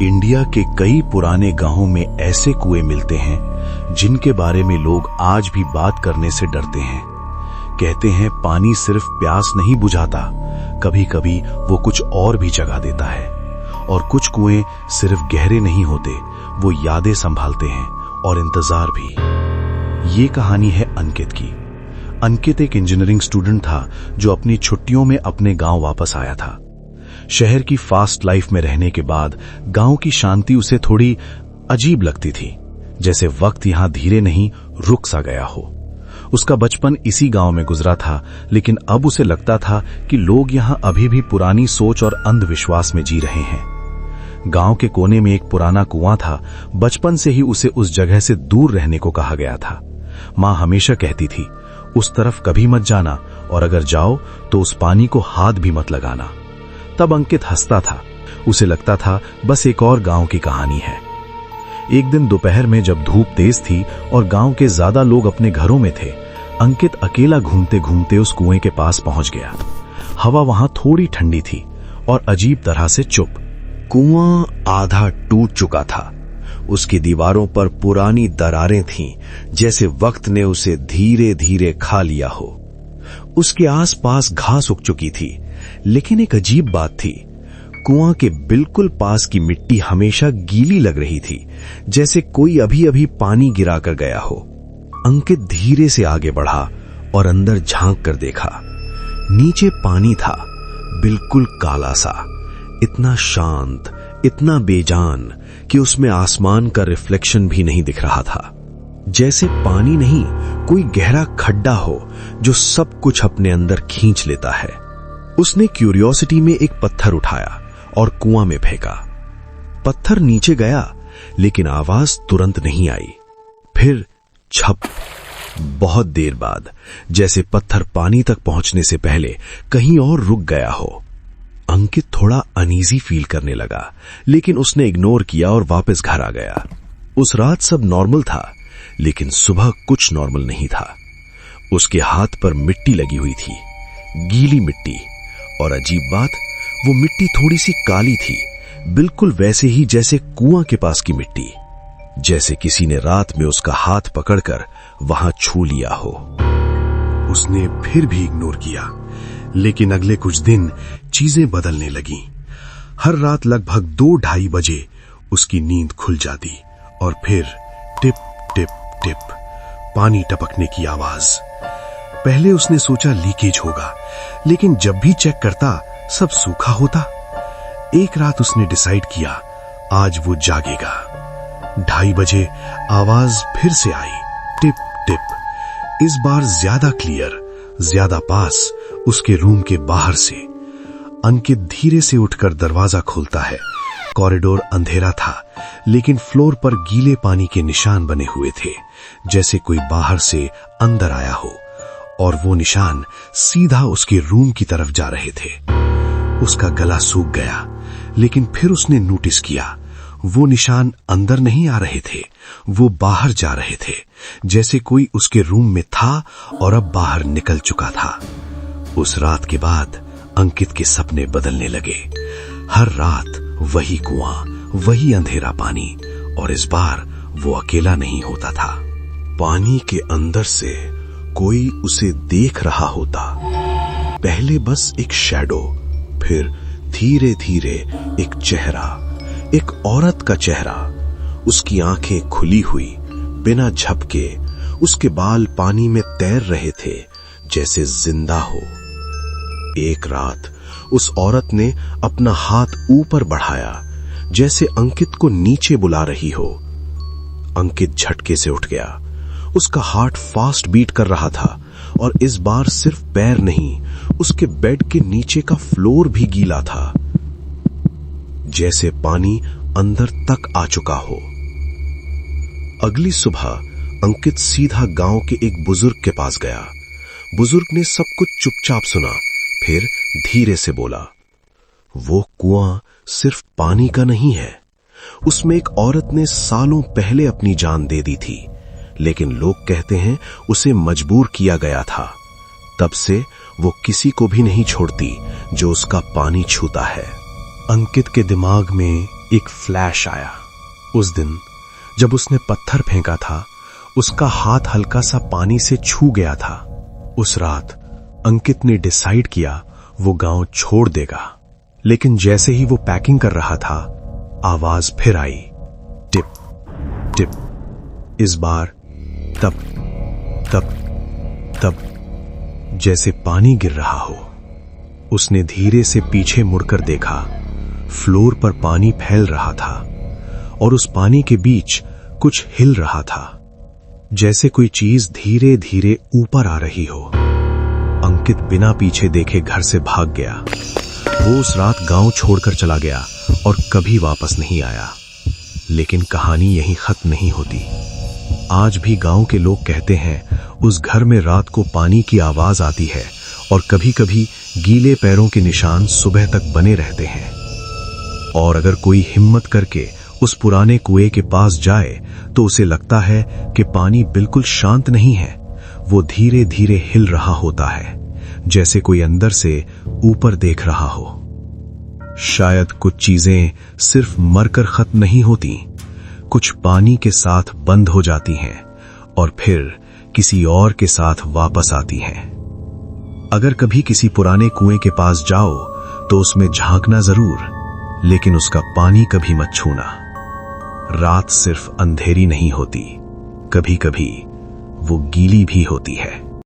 India के कई पुराने गांवों में ऐसे कुएं मिलते हैं जिनके बारे में लोग आज भी बात करने से डरते हैं। कहते हैं पानी सिर्फ प्यास नहीं बुझाता, कभी कभी वो कुछ और भी जगा देता है। और कुछ कुएं सिर्फ गहरे नहीं होते, वो यादें संभालते हैं और इंतजार भी। ये कहानी है अंकित की। अंकित एक इंजीनियरिंग स्टूडेंट था जो अपनी छुट्टियों में अपने गांव वापस आया था। शहर की फास्ट लाइफ में रहने के बाद गांव की शांति उसे थोड़ी अजीब लगती थी, जैसे वक्त यहां धीरे नहीं रुक सा गया हो। उसका बचपन इसी गांव में गुजरा था, लेकिन अब उसे लगता था कि लोग यहां अभी भी पुरानी सोच और अंधविश्वास में जी रहे हैं। गांव के कोने में एक पुराना कुआं था। बचपन से ही उसे उस जगह से दूर रहने को कहा गया था। मां हमेशा कहती थी, उस तरफ कभी मत जाना, और अगर जाओ तो उस पानी को हाथ भी मत लगाना। तब अंकित हंसता था। उसे लगता था बस एक और गांव की कहानी है। एक दिन दोपहर में जब धूप तेज थी और गांव के ज्यादा लोग अपने घरों में थे, अंकित अकेला घूमते घूमते उस कुएं के पास पहुंच गया। हवा वहां थोड़ी ठंडी थी और अजीब तरह से चुप। कुआं आधा टूट चुका था। उसकी दीवारों पर पुरानी दरारें थीं, जैसे वक्त ने उसे धीरे धीरे खा लिया हो। उसके आसपास घास उग चुकी थी, लेकिन एक अजीब बात थी। कुआं के बिल्कुल पास की मिट्टी हमेशा गीली लग रही थी, जैसे कोई अभी अभी पानी गिरा कर गया हो। अंकित धीरे से आगे बढ़ा और अंदर झांक कर देखा। नीचे पानी था, बिल्कुल काला सा, इतना शांत, इतना बेजान कि उसमें आसमान का रिफ्लेक्शन भी नहीं दिख रहा था। जैसे पानी नहीं, कोई गहरा खड्डा हो जो सब कुछ अपने अंदर खींच लेता है। उसने क्यूरियोसिटी में एक पत्थर उठाया और कुआं में फेंका। पत्थर नीचे गया, लेकिन आवाज तुरंत नहीं आई। फिर छप। बहुत देर बाद, जैसे पत्थर पानी तक पहुंचने से पहले कहीं और रुक गया हो। अंकित थोड़ा अनईजी फील करने लगा, लेकिन उसने इग्नोर किया और वापस घर आ गया। उस रात सब नॉर्मल था, लेकिन सुबह कुछ नॉर्मल नहीं था। उसके हाथ पर मिट्टी लगी हुई थी, गीली मिट्टी। और अजीब बात, वो मिट्टी थोड़ी सी काली थी, बिल्कुल वैसे ही जैसे कुआं के पास की मिट्टी, जैसे किसी ने रात में उसका हाथ पकड़कर वहां छू लिया हो। उसने फिर भी इग्नोर किया, लेकिन अगले कुछ दिन चीजें बदलने लगीं। हर रात लगभग 2-2:30 बजे उसकी नींद खुल जाती और फिर टिप टिप टिप पानी टपकने की आवाज। पहले उसने सोचा लीकेज होगा, लेकिन जब भी चेक करता सब सूखा होता। एक रात उसने डिसाइड किया, आज वो जागेगा। 2:30 बजे आवाज फिर से आई, टिप टिप। इस बार ज्यादा क्लियर, ज्यादा पास, उसके रूम के बाहर से। अंकित धीरे से उठकर दरवाजा खोलता है। कॉरिडोर अंधेरा था, लेकिन फ्लोर पर गीले पानी के निशान बने हुए थे, जैसे कोई बाहर से अंदर आया हो। और वो निशान सीधा उसके रूम की तरफ जा रहे थे। उसका गला सूख गया, लेकिन फिर उसने नोटिस किया, वो निशान अंदर नहीं आ रहे थे, वो बाहर जा रहे थे, जैसे कोई उसके रूम में था और अब बाहर निकल चुका था। उस रात के बाद अंकित के सपने बदलने लगे। हर रात वही कुआं, वही अंधेरा पानी, और इस बार वो अकेला नहीं होता था। पानी के अंदर से कोई उसे देख रहा होता। पहले बस एक शैडो, फिर धीरे धीरे एक चेहरा, एक औरत का चेहरा। उसकी आंखें खुली हुई, बिना झपके। उसके बाल पानी में तैर रहे थे, जैसे जिंदा हो। एक रात उस औरत ने अपना हाथ ऊपर बढ़ाया, जैसे अंकित को नीचे बुला रही हो। अंकित झटके से उठ गया। उसका हार्ट फास्ट बीट कर रहा था, और इस बार सिर्फ पैर नहीं, उसके बेड के नीचे का फ्लोर भी गीला था, जैसे पानी अंदर तक आ चुका हो। अगली सुबह अंकित सीधा गांव के एक बुजुर्ग के पास गया। बुजुर्ग ने सब कुछ चुपचाप सुना, फिर धीरे से बोला, वो कुआं सिर्फ पानी का नहीं है। उसमें एक औरत ने सालों पहले अपनी जान दे दी थी, लेकिन लोग कहते हैं उसे मजबूर किया गया था। तब से वो किसी को भी नहीं छोड़ती जो उसका पानी छूता है। अंकित के दिमाग में एक फ्लैश आया। उस दिन जब उसने पत्थर फेंका था, उसका हाथ हल्का सा पानी से छू गया था। उस रात अंकित ने डिसाइड किया वो गांव छोड़ देगा। लेकिन जैसे ही वो पैकिंग कर रहा था, आवाज फिर आई, टिप टिप। इस बार तप तप तप, जैसे पानी गिर रहा हो। उसने धीरे से पीछे मुड़कर देखा। फ्लोर पर पानी फैल रहा था और उस पानी के बीच कुछ हिल रहा था, जैसे कोई चीज धीरे धीरे ऊपर आ रही हो। अंकित बिना पीछे देखे घर से भाग गया। वो उस रात गांव छोड़कर चला गया और कभी वापस नहीं आया। लेकिन कहानी यहीं खत्म नहीं होती। आज भी गांव के लोग कहते हैं उस घर में रात को पानी की आवाज आती है और कभी कभी गीले पैरों के निशान सुबह तक बने रहते हैं। और अगर कोई हिम्मत करके उस पुराने कुएं के पास जाए तो उसे लगता है कि पानी बिल्कुल शांत नहीं है। वो धीरे धीरे हिल रहा होता है, जैसे कोई अंदर से ऊपर देख रहा हो। शायद कुछ चीजें सिर्फ मरकर खत्म नहीं होती, कुछ पानी के साथ बंद हो जाती हैं और फिर किसी और के साथ वापस आती हैं। अगर कभी किसी पुराने कुएं के पास जाओ तो उसमें झांकना जरूर, लेकिन उसका पानी कभी मत छूना। रात सिर्फ अंधेरी नहीं होती, कभी कभी वो गीली भी होती है।